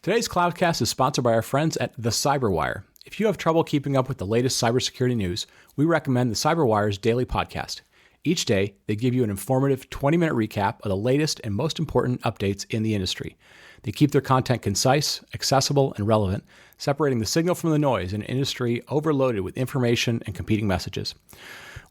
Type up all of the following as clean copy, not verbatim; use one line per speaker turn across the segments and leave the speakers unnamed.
Today's Cloudcast is sponsored by our friends at The Cyberwire. If you have trouble keeping up with the latest cybersecurity news, we recommend The Cyberwire's daily podcast. Each day, they give you an informative 20-minute recap of the latest and most important updates in the industry. They keep their content concise, accessible, and relevant, separating the signal from the noise in an industry overloaded with information and competing messages.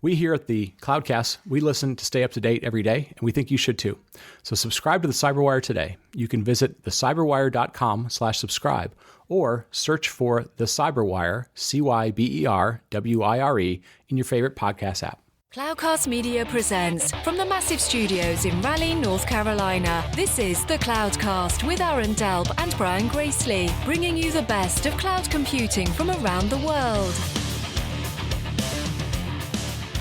We here at the Cloudcast, we listen to stay up to date every day, and we think you should too. So subscribe to the Cyberwire today. You can visit thecyberwire.com/subscribe or search for The Cyberwire, CYBERWIRE, in your favorite podcast app.
Cloudcast Media presents from the massive studios in Raleigh, North Carolina. This is the Cloudcast with Aaron Delp and Brian Gracely, bringing you the best of cloud computing from around the world.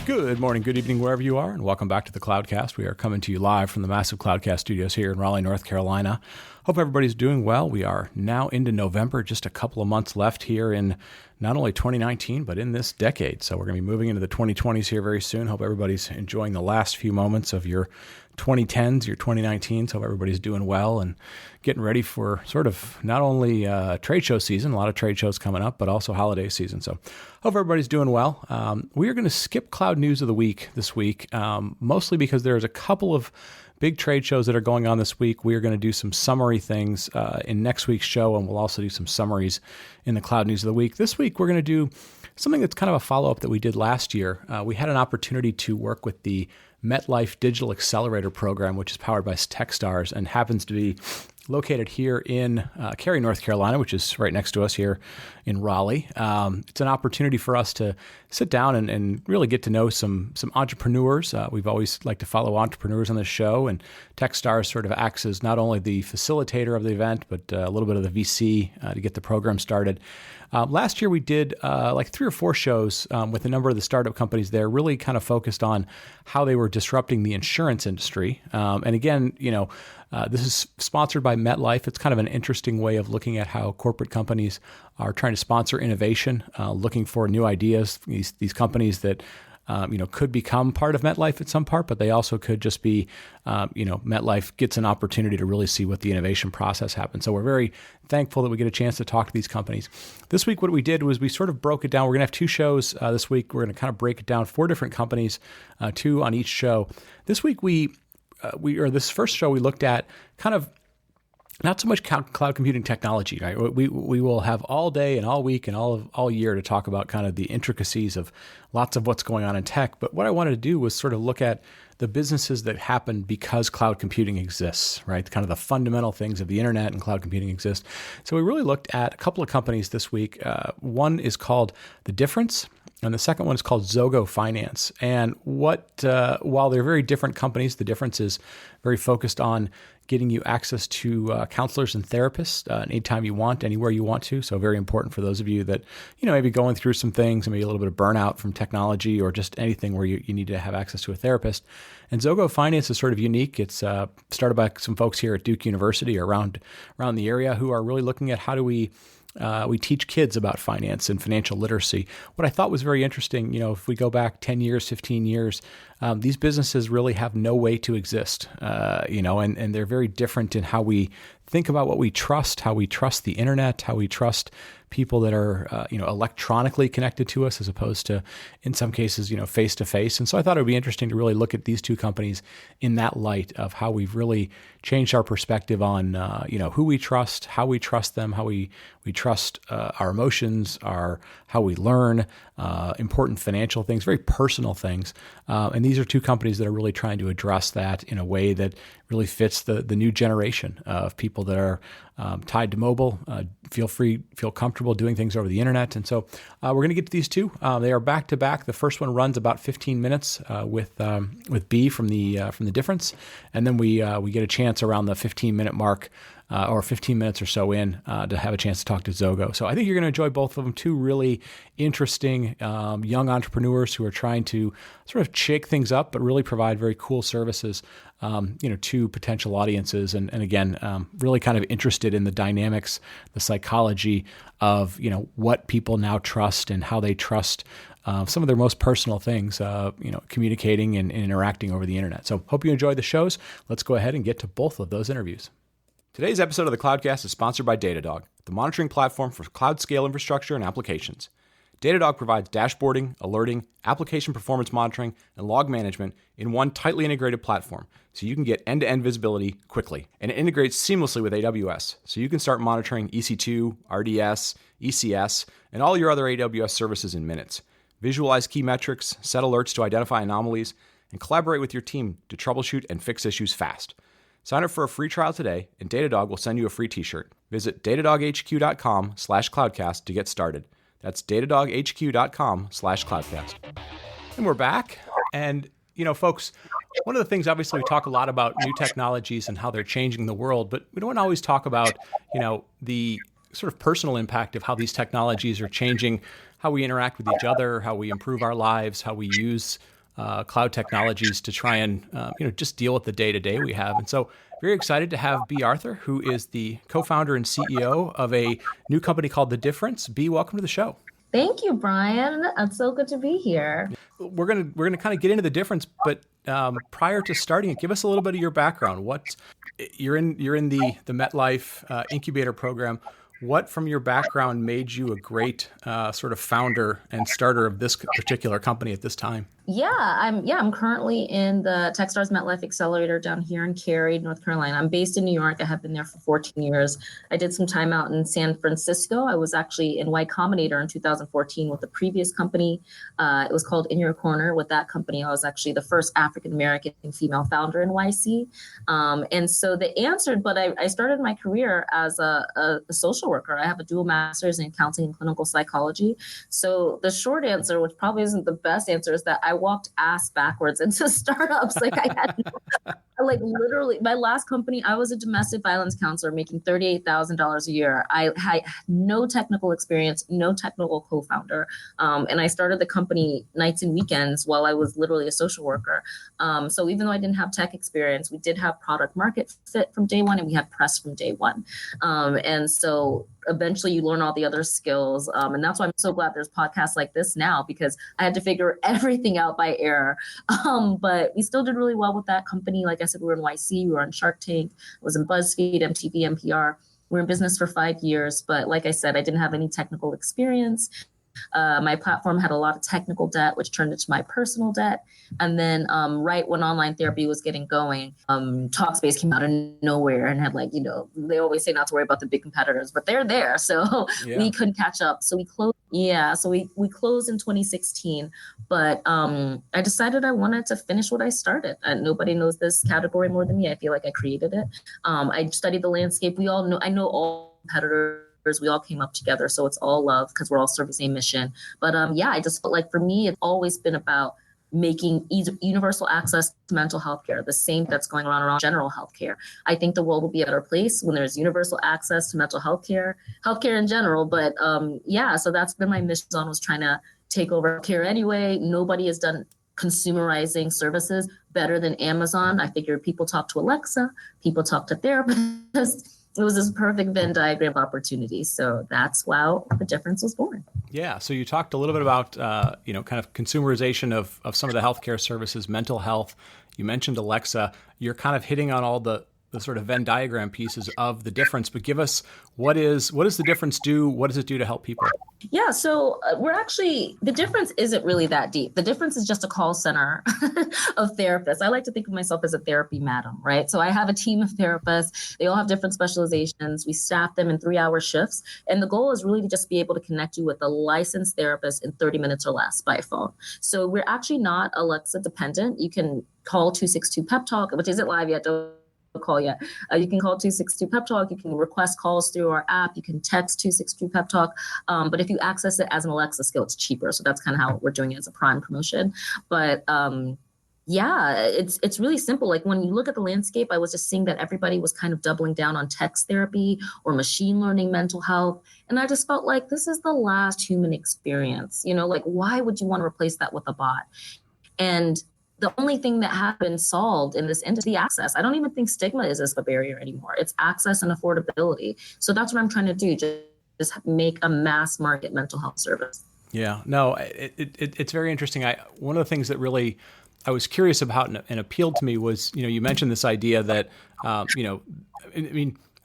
Good morning, good evening, wherever you are, and welcome back to the Cloudcast. We are coming to you live from the massive Cloudcast studios here in Raleigh, North Carolina. Hope everybody's doing well. We are now into November, just a couple of months left here in not only 2019, but in this decade. So we're going to be moving into the 2020s here very soon. Hope everybody's enjoying the last few moments of your 2010s, your 2019s. Hope everybody's doing well and getting ready for sort of not only trade show season, a lot of trade shows coming up, but also holiday season. So hope everybody's doing well. We are going to skip cloud news of the week this week, mostly because there's a couple of big trade shows that are going on this week. We are going to do some summary things in next week's show, and we'll also do some summaries in the cloud news of the week. This week, we're going to do something that's kind of a follow-up that we did last year. We had an opportunity to work with the MetLife Digital Accelerator program, which is powered by Techstars and happens to be located here in Cary, North Carolina, which is right next to us here in Raleigh. It's an opportunity for us to sit down and really get to know some entrepreneurs. We've always liked to follow entrepreneurs on this show, and Techstars sort of acts as not only the facilitator of the event, but a little bit of the VC to get the program started. Last year we did like 3 or 4 shows with a number of the startup companies there, really kind of focused on how they were disrupting the insurance industry. And again, this is sponsored by MetLife. It's kind of an interesting way of looking at how corporate companies are trying to sponsor innovation, looking for new ideas. These companies that could become part of MetLife at some part, but they also could just be, MetLife gets an opportunity to really see what the innovation process happens. So we're very thankful that we get a chance to talk to these companies. This week, what we did was we sort of broke it down. We're going to have 2 shows this week. We're going to kind of break it down, 4 different companies, 2 on each show. This week, this first show, we looked at kind of not so much cloud computing technology, right? We will have all day and all week and all year to talk about kind of the intricacies of lots of what's going on in tech. But what I wanted to do was sort of look at the businesses that happen because cloud computing exists, right? Kind of the fundamental things of the internet and cloud computing exist. So we really looked at a couple of companies this week. One is called The Difference, and the second one is called Zogo Finance. And while they're very different companies, The Difference is very focused on getting you access to counselors and therapists anytime you want, anywhere you want to. So very important for those of you that, maybe going through some things, maybe a little bit of burnout from technology or just anything where you need to have access to a therapist. And Zogo Finance is sort of unique. It's started by some folks here at Duke University or around the area who are really looking at how do we teach kids about finance and financial literacy. What I thought was very interesting, if we go back 10 years, 15 years, these businesses really have no way to exist, and they're very different in how we think about what we trust, how we trust the internet, how we trust people that are, electronically connected to us as opposed to, in some cases, face to face. And so I thought it would be interesting to really look at these 2 companies in that light of how we've really changed our perspective on, who we trust, how we trust them, how we trust our emotions, how we learn, important financial things, very personal things. And these are 2 companies that are really trying to address that in a way that really fits the new generation of people that are tied to mobile, feel comfortable doing things over the internet. And so we're going to get to these 2. They are back to back. The first one runs about 15 minutes with Bea from the Difference, and then we get a chance around the 15-minute mark. Or 15 minutes or so in to have a chance to talk to Zogo. So I think you're going to enjoy both of them. 2 really interesting young entrepreneurs who are trying to sort of shake things up, but really provide very cool services, to potential audiences. And again, really kind of interested in the dynamics, the psychology of, what people now trust and how they trust some of their most personal things, communicating and interacting over the internet. So hope you enjoy the shows. Let's go ahead and get to both of those interviews. Today's episode of the Cloudcast is sponsored by Datadog, the monitoring platform for cloud scale infrastructure and applications. Datadog provides dashboarding, alerting, application performance monitoring, and log management in one tightly integrated platform, so you can get end-to-end visibility quickly. And it integrates seamlessly with AWS, so you can start monitoring EC2, RDS, ECS, and all your other AWS services in minutes. Visualize key metrics, set alerts to identify anomalies, and collaborate with your team to troubleshoot and fix issues fast. Sign up for a free trial today, and Datadog will send you a free t-shirt. Visit datadoghq.com/cloudcast to get started. That's datadoghq.com/cloudcast. And we're back. And, folks, one of the things, obviously, we talk a lot about new technologies and how they're changing the world, but we don't always talk about, the sort of personal impact of how these technologies are changing, how we interact with each other, how we improve our lives, how we use cloud technologies to try and, just deal with the day-to-day we have. And so very excited to have Bea Arthur, who is the co-founder and CEO of a new company called The Difference. Bea, welcome to the show.
Thank you, Brian. It's so good to be here.
We're gonna kind of get into The Difference, but prior to starting it, give us a little bit of your background. You're in the MetLife incubator program. What from your background made you a great sort of founder and starter of this particular company at this time?
I'm currently in the Techstars MetLife Accelerator down here in Cary, North Carolina. I'm based in New York. I have been there for 14 years. I did some time out in San Francisco. I was actually in Y Combinator in 2014 with the previous company. It was called In Your Corner. With that company, I was actually the first African-American female founder in YC. And so they answered, but I started my career as a social worker. I have a dual master's in counseling and clinical psychology. So the short answer, which probably isn't the best answer, is that I walked ass backwards into startups. Literally, my last company, I was a domestic violence counselor making $38,000 a year. I had no technical experience, no technical co-founder. And I started the company nights and weekends while I was literally a social worker. So even though I didn't have tech experience, we did have product market fit from day one, and we had press from day one. And so eventually you learn all the other skills. And that's why I'm so glad there's podcasts like this now, because I had to figure everything out by error. But we still did really well with that company. Like I said, we were in YC, we were on Shark Tank, I was in BuzzFeed, MTV, NPR. We were in business for 5 years. But like I said, I didn't have any technical experience. My platform had a lot of technical debt, which turned into my personal debt. And then right when online therapy was getting going, Talkspace came out of nowhere and had they always say not to worry about the big competitors, but they're there. So we couldn't catch up. So we closed. We closed in 2016. But I decided I wanted to finish what I started. And nobody knows this category more than me. I feel like I created it. I studied the landscape. I know all competitors. We all came up together. So it's all love because we're all serving the same mission. But I just felt like for me, it's always been about making universal access to mental health care, the same that's going around general health care. I think the world will be a better place when there's universal access to mental health care in general. But so that's been my mission, was trying to take over care anyway. Nobody has done consumerizing services better than Amazon. I figured people talk to Alexa, people talk to therapists. It was this perfect Venn diagram opportunity. So that's how The Difference was born.
Yeah. So you talked a little bit about, kind of consumerization of some of the healthcare services, mental health. You mentioned Alexa. You're kind of hitting on all the sort of Venn diagram pieces of The Difference, but give us, what does The Difference do? What does it do to help people?
Yeah, so The Difference isn't really that deep. The Difference is just a call center of therapists. I like to think of myself as a therapy madam, right? So I have a team of therapists. They all have different specializations. We staff them in 3-hour shifts. And the goal is really to just be able to connect you with a licensed therapist in 30 minutes or less by phone. So we're actually not Alexa dependent. You can call 262 Pep Talk, which isn't live yet. Don't call yet. You can call 262 Pep Talk. You can request calls through our app. You can text 262 Pep Talk. But if you access it as an Alexa skill, it's cheaper. So that's kind of how we're doing it as a prime promotion. But it's really simple. Like when you look at the landscape, I was just seeing that everybody was kind of doubling down on text therapy or machine learning mental health. And I just felt like this is the last human experience. Why would you want to replace that with a bot? And the only thing that has been solved in this industry, access. I don't even think stigma is a barrier anymore. It's access and affordability. So that's what I'm trying to do, just make a mass market mental health service.
Yeah, no, it's very interesting. One of the things that really I was curious about and appealed to me was, you mentioned this idea that,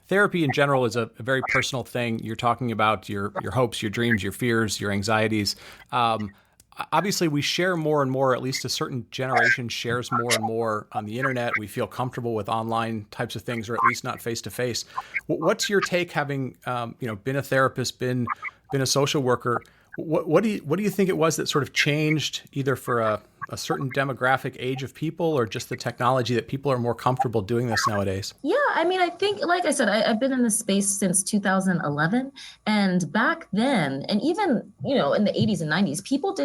therapy in general is a very personal thing. You're talking about your hopes, your dreams, your fears, your anxieties. Obviously, we share more and more, at least a certain generation shares more and more on the internet. We feel comfortable with online types of things, or at least not face to face. What's your take, having been a therapist, been a social worker? What do you think it was that sort of changed, either for a certain demographic age of people, or just the technology, that people are more comfortable doing this nowadays?
Yeah, I mean, I think, like I said, I've been in this space since 2011. And back then, and even, in the 80s and 90s, people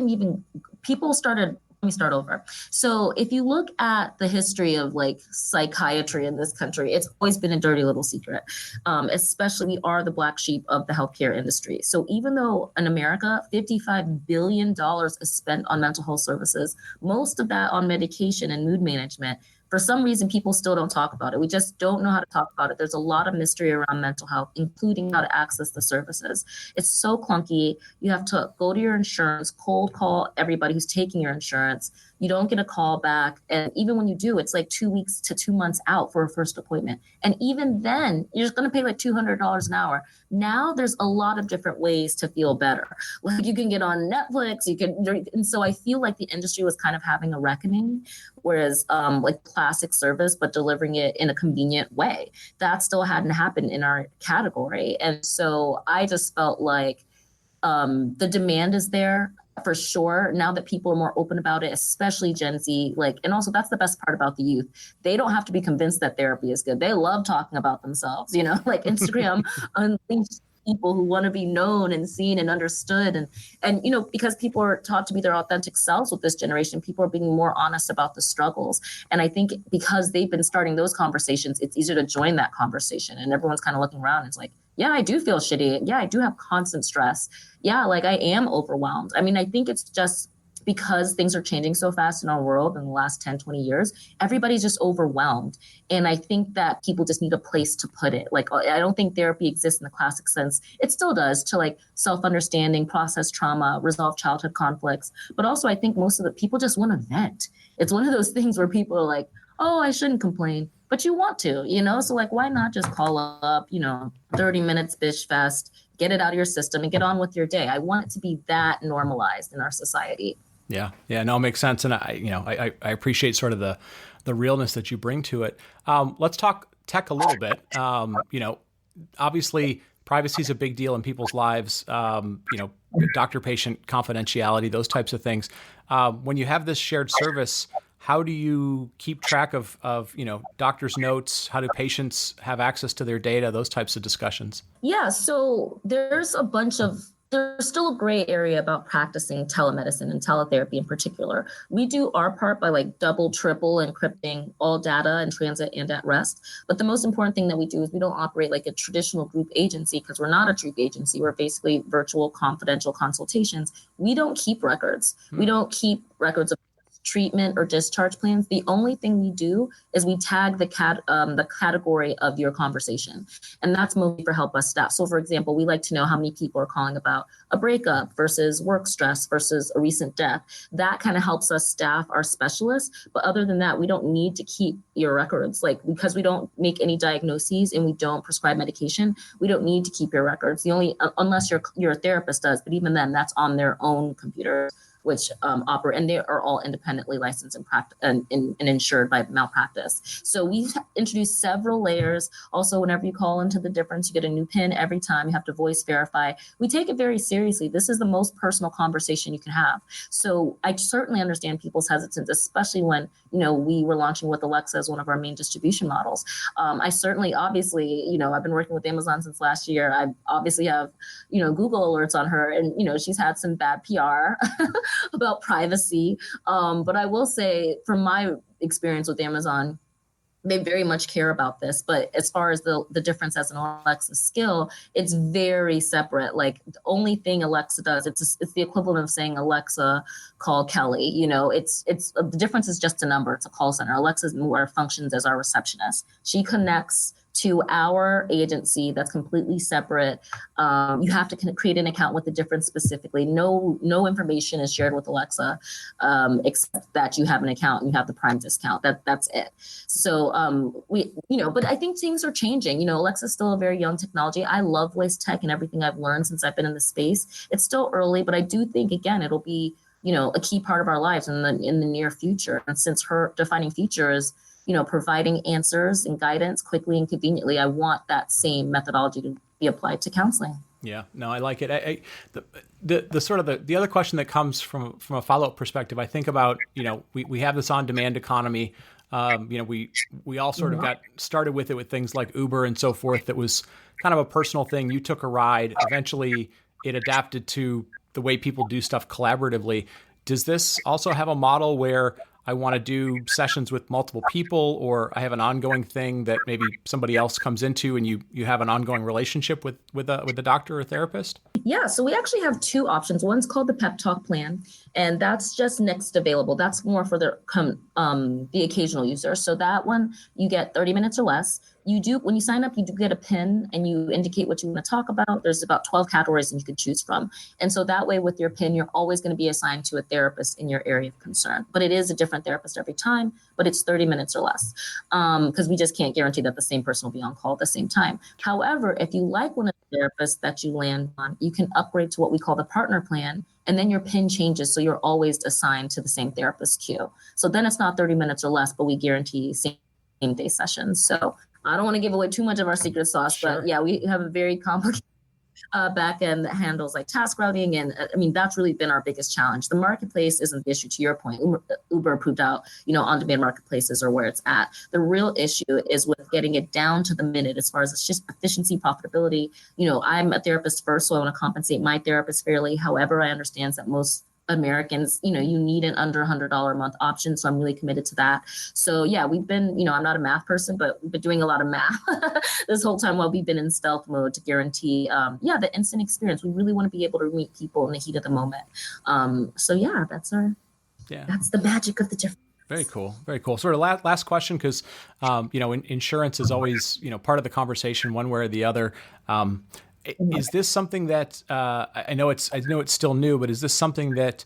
started. Let me start over. So if you look at the history of like psychiatry in this country, it's always been a dirty little secret. Especially, we are the black sheep of the healthcare industry. So even though in America, $55 billion is spent on mental health services, most of that on medication and mood management, for some reason, people still don't talk about it. We just don't know how to talk about it. There's a lot of mystery around mental health, including how to access the services. It's so clunky. You have to go to your insurance, cold call everybody who's taking your insurance. You don't get a call back. And even when you do, it's like 2 weeks to 2 months out for a first appointment. And even then, you're just going to pay like $200 an hour. Now there's a lot of different ways to feel better. Like you can get on Netflix, and so I feel like the industry was kind of having a reckoning, whereas like classic service, but delivering it in a convenient way, that still hadn't happened in our category. And so I just felt like the demand is there for sure. Now that people are more open about it, especially Gen Z, and also that's the best part about the youth. They don't have to be convinced that therapy is good. They love talking about themselves, like Instagram unleashed people who want to be known and seen and understood. And because people are taught to be their authentic selves with this generation, people are being more honest about the struggles. And I think because they've been starting those conversations, it's easier to join that conversation. And everyone's kind of looking around and it's like, yeah, I do feel shitty. Yeah, I do have constant stress. Yeah, like I am overwhelmed. I mean, I think it's just because things are changing so fast in our world in the last 10, 20 years, everybody's just overwhelmed. And I think that people just need a place to put it. Like, I don't think therapy exists in the classic sense. It still does, to like self-understanding, process trauma, resolve childhood conflicts. But also I think most of the people just want to vent. It's one of those things where people are like, oh, I shouldn't complain, but you want to, So like, why not just call up, 30 minutes, bitch fest, get it out of your system and get on with your day. I want it to be that normalized in our society.
Yeah. No, it makes sense. And I appreciate sort of the realness that you bring to it. Let's talk tech a little bit. Obviously privacy is a big deal in people's lives. Doctor-patient confidentiality, those types of things. When you have this shared service, how do you keep track of doctors' notes? How do patients have access to their data? Those types of discussions.
Yeah. So there's still a gray area about practicing telemedicine and teletherapy in particular. We do our part by like double, triple encrypting all data in transit and at rest. But the most important thing that we do is we don't operate like a traditional group agency, because we're not a group agency. We're basically virtual confidential consultations. We don't keep records. We don't keep records of treatment or discharge plans. The only thing we do is we tag the category of your conversation. And that's mostly for help us staff. So for example, we like to know how many people are calling about a breakup versus work stress versus a recent death. That kind of helps us staff our specialists. But other than that, we don't need to keep your records, because we don't make any diagnoses and we don't prescribe medication. We don't need to keep your records. Unless your therapist does, but even then that's on their own computer, which operate, and they are all independently licensed and insured by malpractice. So we've introduced several layers. Also, whenever you call into the difference, you get a new PIN every time. You have to voice verify. We take it very seriously. This is the most personal conversation you can have. So I certainly understand people's hesitance, especially when we were launching with Alexa as one of our main distribution models. I certainly, obviously, I've been working with Amazon since last year. I obviously have, Google alerts on her, and she's had some bad PR about privacy. But I will say, from my experience with Amazon, they very much care about this. But as far as the difference as an Alexa skill, it's very separate. Like the only thing Alexa does, it's the equivalent of saying, Alexa, call Kelly. It's the difference is just a number. It's a call center. Alexa more functions as our receptionist. She connects to our agency that's completely separate. You have to create an account with the difference specifically. No information is shared with Alexa, except that you have an account and you have the Prime discount. That's it. So but I think things are changing. Alexa's still a very young technology. I love voice tech and everything I've learned since I've been in the space. It's still early, but I do think, again, it'll be a key part of our lives in the near future. And since her defining feature is providing answers and guidance quickly and conveniently, I want that same methodology to be applied to counseling.
Yeah, no, I like it. The sort of the other question that comes from a follow-up perspective, I think about, we have this on-demand economy. We all sort of got started with it with things like Uber and so forth. That was kind of a personal thing. You took a ride. Eventually, it adapted to the way people do stuff collaboratively. Does this also have a model where I want to do sessions with multiple people, or I have an ongoing thing that maybe somebody else comes into and you have an ongoing relationship with a doctor or therapist?
Yeah, so we actually have two options. One's called the Pep Talk plan, and that's just next available. That's more for the occasional user. So that one, you get 30 minutes or less. When you sign up, you do get a PIN and you indicate what you want to talk about. There's about 12 categories you could choose from. And so that way with your PIN, you're always going to be assigned to a therapist in your area of concern. But it is a different therapist every time, but it's 30 minutes or less, because we just can't guarantee that the same person will be on call at the same time. However, if you like one of the therapists that you land on, you can upgrade to what we call the partner plan. And then your PIN changes, so you're always assigned to the same therapist queue. So then it's not 30 minutes or less, but we guarantee same day sessions. So I don't want to give away too much of our secret sauce,
Sure.
But yeah, we have a very complicated back end that handles like task routing. And that's really been our biggest challenge. The marketplace isn't the issue, to your point. Uber proved out, on-demand marketplaces are where it's at. The real issue is with getting it down to the minute as far as it's just efficiency, profitability. I'm a therapist first, so I want to compensate my therapist fairly. However, I understand that most Americans, you need an under $100 a month option. So I'm really committed to that. So yeah, we've been, I'm not a math person, but we've been doing a lot of math this whole time while we've been in stealth mode to guarantee, the instant experience. We really want to be able to meet people in the heat of the moment. So yeah, that's the magic of the difference.
Very cool. Very cool. Sort of last question, because, insurance is always, part of the conversation one way or the other. Is this something that I know it's still new, but is this something that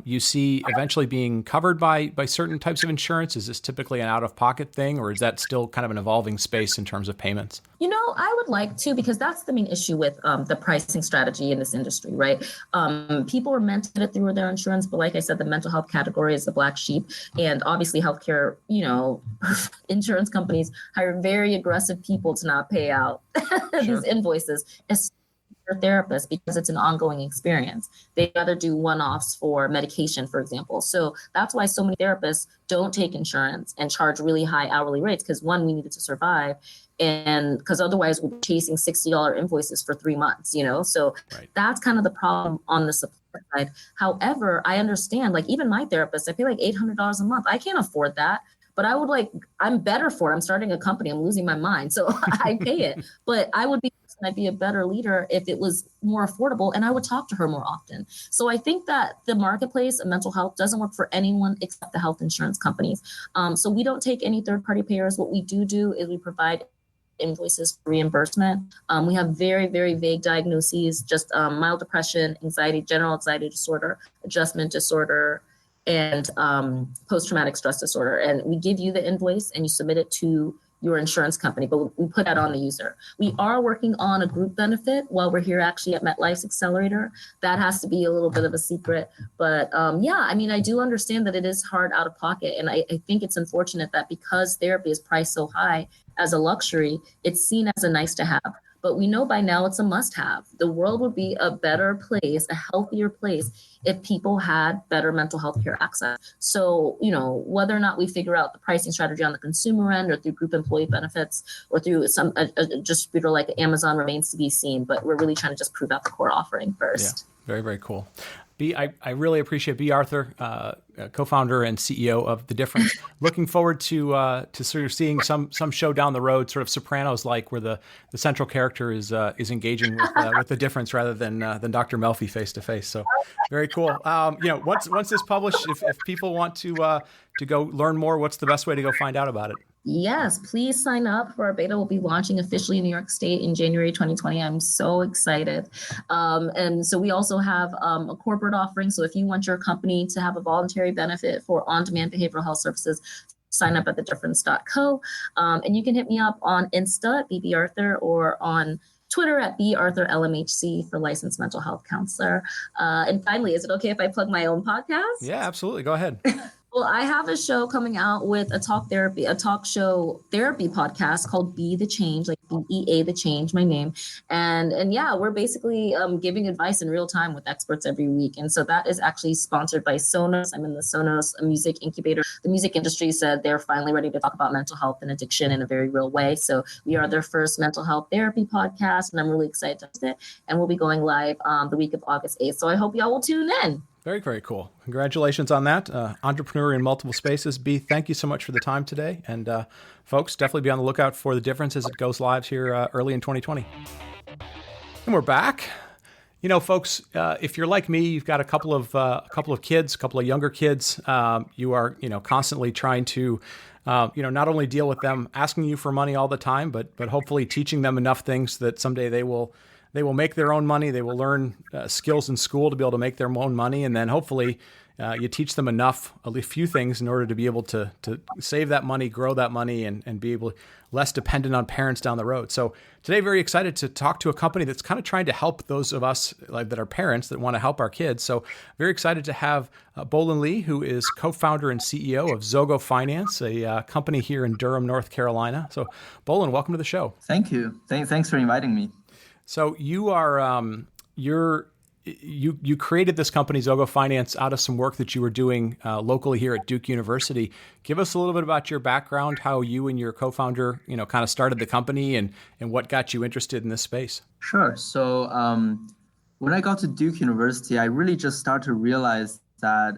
you see eventually being covered by certain types of insurance? Is this typically an out-of-pocket thing, or is that still kind of an evolving space in terms of payments?
I would like to, because that's the main issue with the pricing strategy in this industry, right? People are meant to get it through their insurance, but like I said, the mental health category is the black sheep. And obviously healthcare, insurance companies hire very aggressive people to not pay out these invoices, therapist, because it's an ongoing experience. They rather do one-offs for medication, for example. So that's why so many therapists don't take insurance and charge really high hourly rates, because one, we needed to survive, and because otherwise we'll be chasing $60 invoices for 3 months, So That's kind of the problem on the supply side. However, I understand, like even my therapist, I pay like $800 a month. I can't afford that. But I'm better for it. I'm starting a company. I'm losing my mind. So I pay it. But I'd be a better leader if it was more affordable, and I would talk to her more often. So I think that the marketplace of mental health doesn't work for anyone except the health insurance companies. So we don't take any third-party payers. What we do is we provide invoices for reimbursement. We have very, very vague diagnoses, just mild depression, anxiety, general anxiety disorder, adjustment disorder, and post-traumatic stress disorder. And we give you the invoice and you submit it to your insurance company, but we put that on the user. We are working on a group benefit while we're here actually at MetLife's Accelerator. That has to be a little bit of a secret. But I do understand that it is hard out of pocket. And I think it's unfortunate that because therapy is priced so high as a luxury, it's seen as a nice to have. But we know by now it's a must-have. The world would be a better place, a healthier place, if people had better mental health care access. So, whether or not we figure out the pricing strategy on the consumer end or through group employee benefits or through a distributor like Amazon remains to be seen. But we're really trying to just prove out the core offering first.
Yeah, very, very cool. I really appreciate Bea Arthur, co-founder and CEO of The Difference. Looking forward to sort of seeing some show down the road, sort of Sopranos-like, where the central character is engaging with The Difference rather than Dr. Melfi face to face. So very cool. Once this published, if people want to go learn more, what's the best way to go find out about it?
Yes, please sign up for our beta. We'll be launching officially in New York State in January 2020. I'm so excited. And so we also have a corporate offering. So if you want your company to have a voluntary benefit for on-demand behavioral health services, sign up at thedifference.co. And you can hit me up on Insta at Bea Arthur or on Twitter at Bea Arthur LMHC for licensed mental health counselor. And finally, is it okay if I plug my own podcast?
Yeah, absolutely. Go ahead.
Well, I have a show coming out with a talk show therapy podcast called Be the Change, like BEA the Change, my name. And yeah, we're basically giving advice in real time with experts every week. And so that is actually sponsored by Sonos. I'm in the Sonos music incubator. The music industry said they're finally ready to talk about mental health and addiction in a very real way. So we are their first mental health therapy podcast, and I'm really excited to host it. And we'll be going live the week of August 8th. So I hope y'all will tune in.
Very, very cool. Congratulations on that. Entrepreneur in multiple spaces. Bea, thank you so much for the time today. And folks, definitely be on the lookout for The Difference as it goes live here early in 2020. And we're back. You know, folks, if you're like me, you've got a couple of kids, a couple of younger kids. You are, constantly trying to, not only deal with them asking you for money all the time, but hopefully teaching them enough things that someday they will make their own money. They will learn skills in school to be able to make their own money. And then hopefully you teach them enough, a few things in order to be able to save that money, grow that money, and be able less dependent on parents down the road. So today, very excited to talk to a company that's kind of trying to help those of us that are parents that want to help our kids. So very excited to have Bolin Lee, who is co-founder and CEO of Zogo Finance, a company here in Durham, North Carolina. So Bolin, welcome to the show.
Thank you. Thanks for inviting me.
So you are you created this company Zogo Finance out of some work that you were doing locally here at Duke University. Give us a little bit about your background, how you and your co-founder kind of started the company, and what got you interested in this space.
Sure. So when I got to Duke University, I really just started to realize that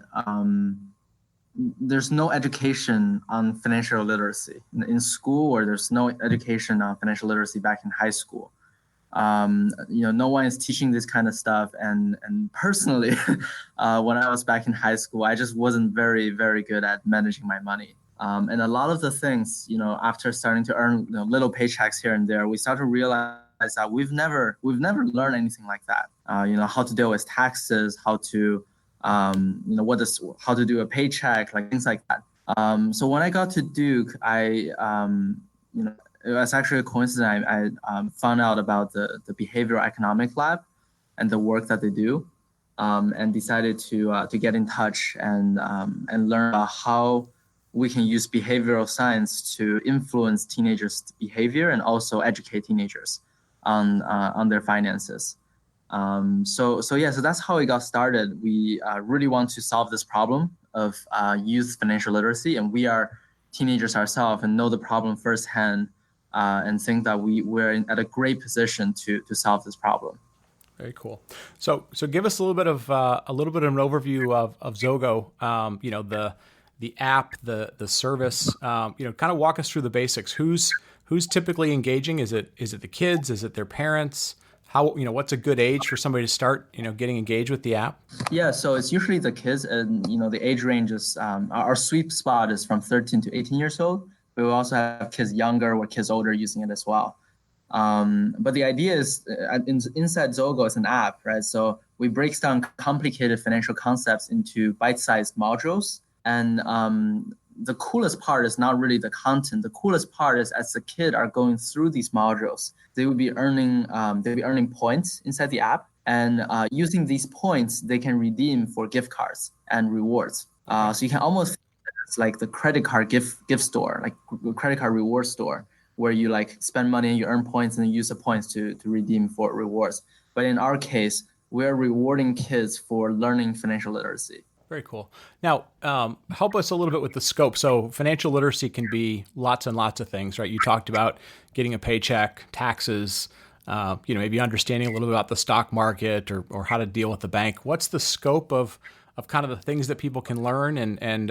there's no education on financial literacy in school, or there's no education on financial literacy back in high school. No one is teaching this kind of stuff. And personally, when I was back in high school, I just wasn't very, very good at managing my money. And a lot of the things, after starting to earn little paychecks here and there, we start to realize that we've never learned anything like that. How to deal with taxes, how to, how to do a paycheck, like things like that. So when I got to Duke, it was actually a coincidence. I found out about the behavioral economic lab and the work that they do, and decided to get in touch and learn about how we can use behavioral science to influence teenagers' behavior and also educate teenagers on their finances. So that's how it got started. We really want to solve this problem of youth financial literacy, and we are teenagers ourselves and know the problem firsthand. And think that we're at a great position to solve this problem.
Very cool. So give us a little bit of an overview of Zogo. The app, the service. Kind of walk us through the basics. Who's typically engaging? Is it the kids? Is it their parents? How what's a good age for somebody to start getting engaged with the app?
Yeah, so it's usually the kids, and the age range is our sweet spot is from 13 to 18 years old. We will also have kids younger or kids older using it as well. But the idea is inside Zogo is an app, right? So we break down complicated financial concepts into bite-sized modules. And the coolest part is not really the content. The coolest part is as the kid are going through these modules, they will be earning points inside the app. And using these points, they can redeem for gift cards and rewards. So you can almost it's like the credit card gift store, like credit card reward store, where you spend money and you earn points and then use the points to redeem for rewards. But in our case, we're rewarding kids for learning financial literacy.
Very cool. Now, help us a little bit with the scope. So financial literacy can be lots and lots of things, right? You talked about getting a paycheck, taxes, maybe understanding a little bit about the stock market or how to deal with the bank. What's the scope of kind of the things that people can learn, and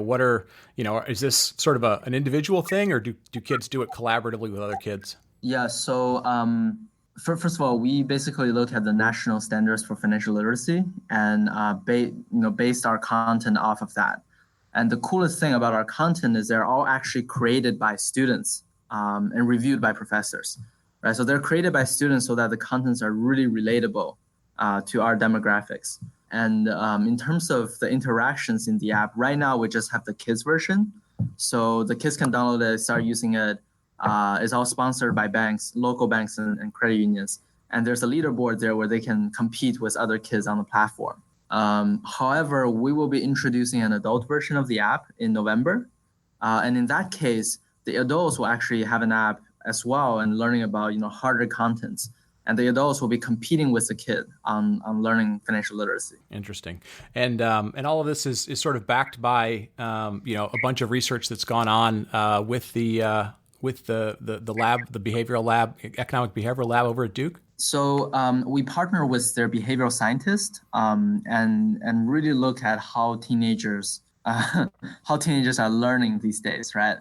what are, is this sort of an individual thing, or do kids do it collaboratively with other kids?
Yeah. So first of all, we basically look at the national standards for financial literacy and based our content off of that. And the coolest thing about our content is they're all actually created by students and reviewed by professors, right? So they're created by students so that the contents are really relatable to our demographics. And in terms of the interactions in the app, right now we just have the kids version. So the kids can download it, start using it. It's all sponsored by banks, local banks and credit unions. And there's a leaderboard there where they can compete with other kids on the platform. However, we will be introducing an adult version of the app in November. And in that case, the adults will actually have an app as well and learning about, harder contents. And the adults will be competing with the kid on learning financial literacy.
Interesting. And all of this is sort of backed by, a bunch of research that's gone on with the lab, the behavioral lab, economic behavioral lab over at Duke.
So we partner with their behavioral scientists and really look at how teenagers are learning these days, right?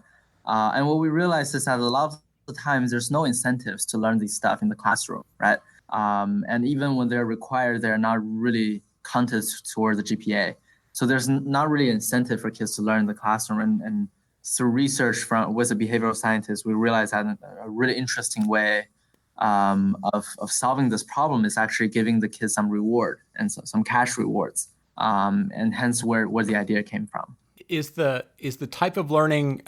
And what we realized is that a lot of the times there's no incentives to learn these stuff in the classroom, right? And even when they're required, they're not really counted toward the GPA. So there's not really incentive for kids to learn in the classroom. And through research with a behavioral scientist, we realized that a really interesting way of solving this problem is actually giving the kids some reward and some cash rewards, and hence where the idea came from.
Is the type of learning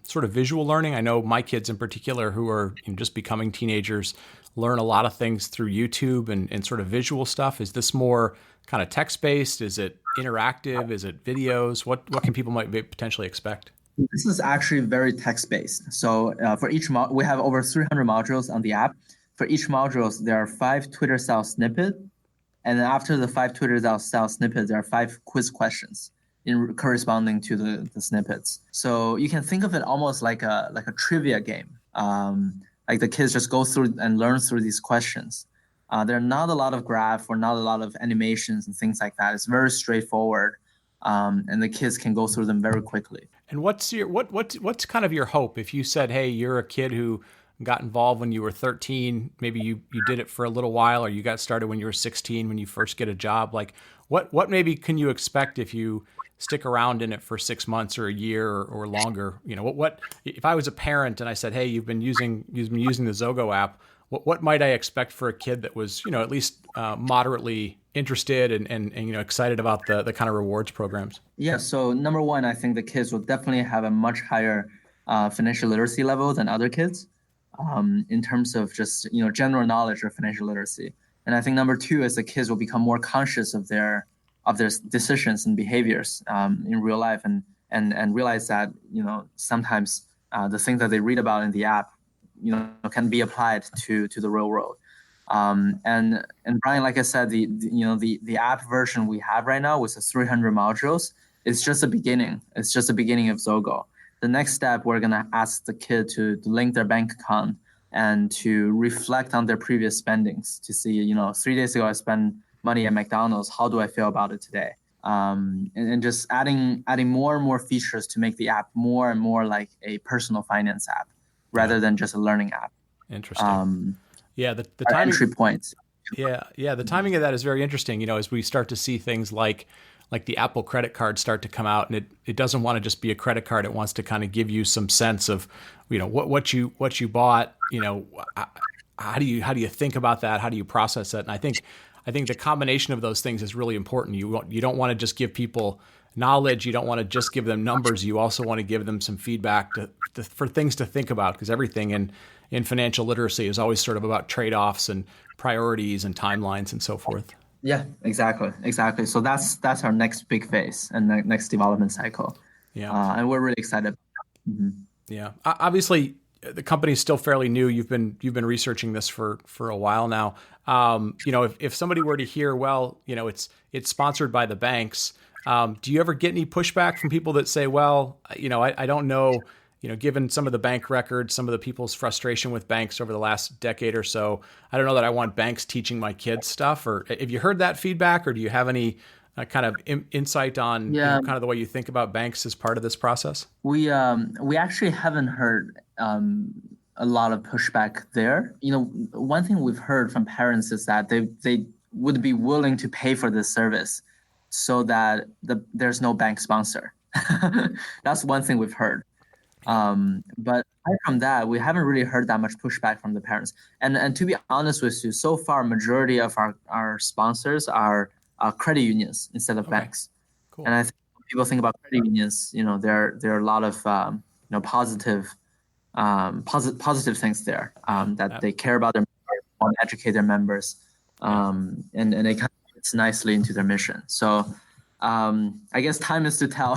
sort of visual learning? I know my kids in particular, who are just becoming teenagers, learn a lot of things through YouTube and sort of visual stuff. Is this more kind of text-based? Is it interactive? Is it videos? What can people might potentially expect?
This is actually very text-based. So for each we have over 300 modules on the app. For each module, there are 5 Twitter-style snippets. And then after the 5 Twitter-style snippets, there are 5 quiz questions corresponding to the snippets. So you can think of it almost like a trivia game. Like the kids just go through and learn through these questions. There are not a lot of graph or not a lot of animations and things like that. It's very straightforward. And the kids can go through them very quickly.
And what's kind of your hope? If you said, hey, you're a kid who got involved when you were 13, maybe you did it for a little while, or you got started when you were 16 when you first get a job, like what maybe can you expect if you stick around in it for 6 months or a year or longer? What if I was a parent and I said, hey, you've been using the Zogo app, what might I expect for a kid that was, at least moderately interested and excited about the kind of rewards programs?
Yeah. So number one, I think the kids will definitely have a much higher financial literacy level than other kids in terms of just, general knowledge of financial literacy. And I think number two is the kids will become more conscious of their decisions and behaviors in real life and realize that, sometimes the things that they read about in the app, can be applied to the real world. And Brian, like I said, the app version we have right now with the 300 modules is just the beginning. It's just the beginning of Zogo. The next step, we're gonna ask the kid to link their bank account and to reflect on their previous spendings to see, 3 days ago I spent money at McDonald's. How do I feel about it today? And just adding more and more features to make the app more and more like a personal finance app rather than just a learning app.
Interesting. Yeah, the timing,
entry points.
Yeah, the timing of that is very interesting. As we start to see things like the Apple credit card start to come out, and it doesn't want to just be a credit card. It wants to kind of give you some sense of, what you bought. How do you think about that? How do you process it? And I think the combination of those things is really important. You don't want to just give people knowledge. You don't want to just give them numbers. You also want to give them some feedback for things to think about, because everything in financial literacy is always sort of about trade-offs and priorities and timelines and so forth.
Yeah, exactly. So that's our next big phase and the next development cycle.
Yeah,
and we're really excited. Mm-hmm.
Yeah, obviously the company is still fairly new. You've been researching this for a while now. If somebody were to hear, well, it's sponsored by the banks. Do you ever get any pushback from people that say, well, I don't know, given some of the bank records, some of the people's frustration with banks over the last decade or so, I don't know that I want banks teaching my kids stuff? Or have you heard that feedback, or do you have any kind of insight on kind of the way you think about banks as part of this process?
We actually haven't heard a lot of pushback there. One thing we've heard from parents is that they would be willing to pay for this service so that there's no bank sponsor. That's one thing we've heard. But aside from that, we haven't really heard that much pushback from the parents. And to be honest with you, so far, majority of our sponsors are credit unions instead of banks.
Cool.
And I think when people think about credit unions, there are a lot of positive things there, that they care about their members, want to educate their members, and they kind of fits nicely into their mission. So I guess time is to tell.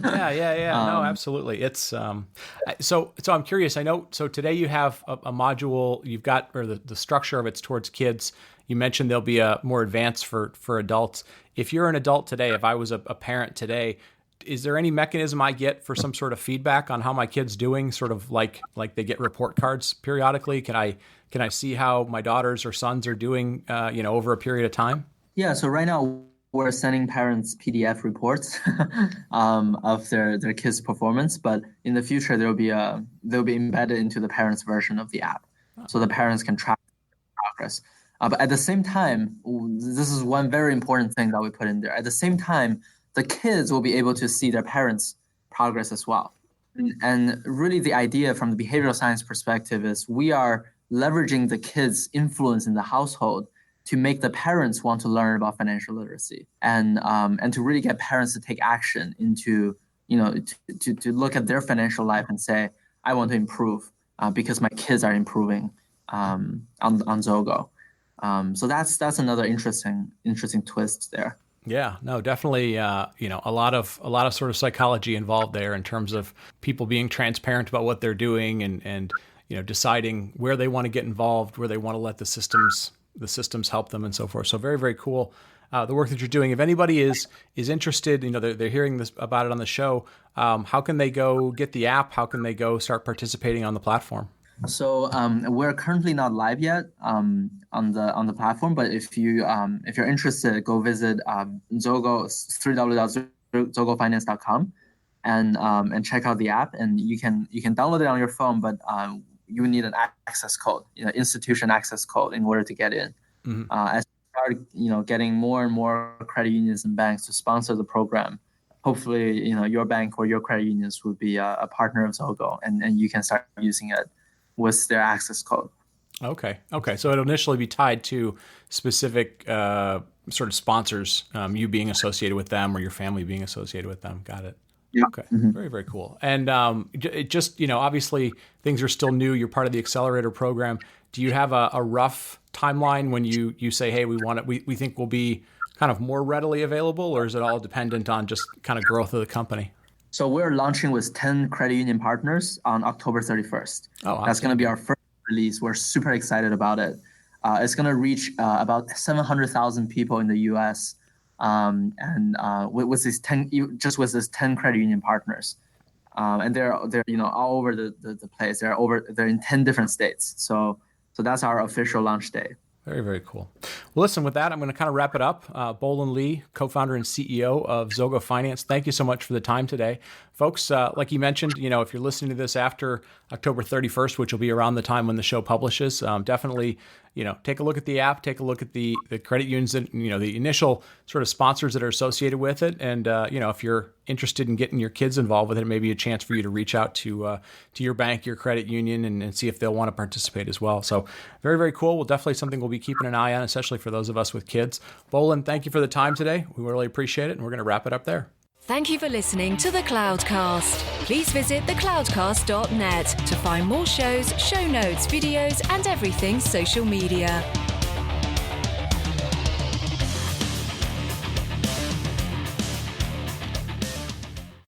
Yeah. No, absolutely. It's so I'm curious. I know. So today you have a module you've got, or the structure of it's towards kids. You mentioned there'll be a more advanced for adults. If you're an adult today, if I was a parent today, is there any mechanism I get for some sort of feedback on how my kid's doing? Sort of like they get report cards periodically. Can I see how my daughters or sons are doing, over a period of time?
Yeah. So right now we're sending parents PDF reports of their kids' performance, but in the future they'll be embedded into the parents' version of the app, so the parents can track progress. But at the same time, this is one very important thing that we put in there. At the same time, the kids will be able to see their parents' progress as well. And really the idea from the behavioral science perspective is we are leveraging the kids' influence in the household to make the parents want to learn about financial literacy, and to really get parents to take action into, to look at their financial life and say, I want to improve because my kids are improving on Zogo. So that's another interesting twist there.
Yeah, no, definitely. A lot of sort of psychology involved there in terms of people being transparent about what they're doing and deciding where they want to get involved, where they want to let the systems help them, and so forth. So very, very cool. The work that you're doing. If anybody is interested, they're hearing about it on the show. How can they go get the app? How can they go start participating on the platform?
So we're currently not live yet on the platform, but if you're interested, go visit Zogo, www.zogofinance.com, and check out the app. And you can download it on your phone, but you need an access code, institution access code, in order to get in. Mm-hmm. As we start, getting more and more credit unions and banks to sponsor the program, hopefully, your bank or your credit unions will be a partner of Zogo, and you can start using it with their access code. Okay.
So it'll initially be tied to specific sort of sponsors, you being associated with them or your family being associated with them. Got it.
Yeah.
Okay. Mm-hmm. Very, very cool. And it just, obviously things are still new. You're part of the accelerator program. Do you have a rough timeline when you say, hey, we think we'll be kind of more readily available, or is it all dependent on just kind of growth of the company?
So we're launching with 10 credit union partners on October 31st. Oh, that's going to be our first release. We're super excited about it. It's going to reach about 700,000 people in the U.S. With these 10 credit union partners, and they're all over the place. They're in 10 different states. So that's our official launch day.
Very, very cool. Well, listen, with that, I'm going to kind of wrap it up. Bolin Lee, co-founder and CEO of Zogo Finance, thank you so much for the time today. Folks, like you mentioned, if you're listening to this after October 31st, which will be around the time when the show publishes, definitely, take a look at the app, take a look at the credit unions, that, the initial sort of sponsors that are associated with it. And, if you're interested in getting your kids involved with it, maybe a chance for you to reach out to your bank, your credit union, and see if they'll want to participate as well. So very, very cool. Well, definitely something we'll be keeping an eye on, especially for those of us with kids. Bolin, thank you for the time today. We really appreciate it. And we're going to wrap it up there.
Thank you for listening to The Cloudcast. Please visit thecloudcast.net to find more shows, show notes, videos, and everything social media.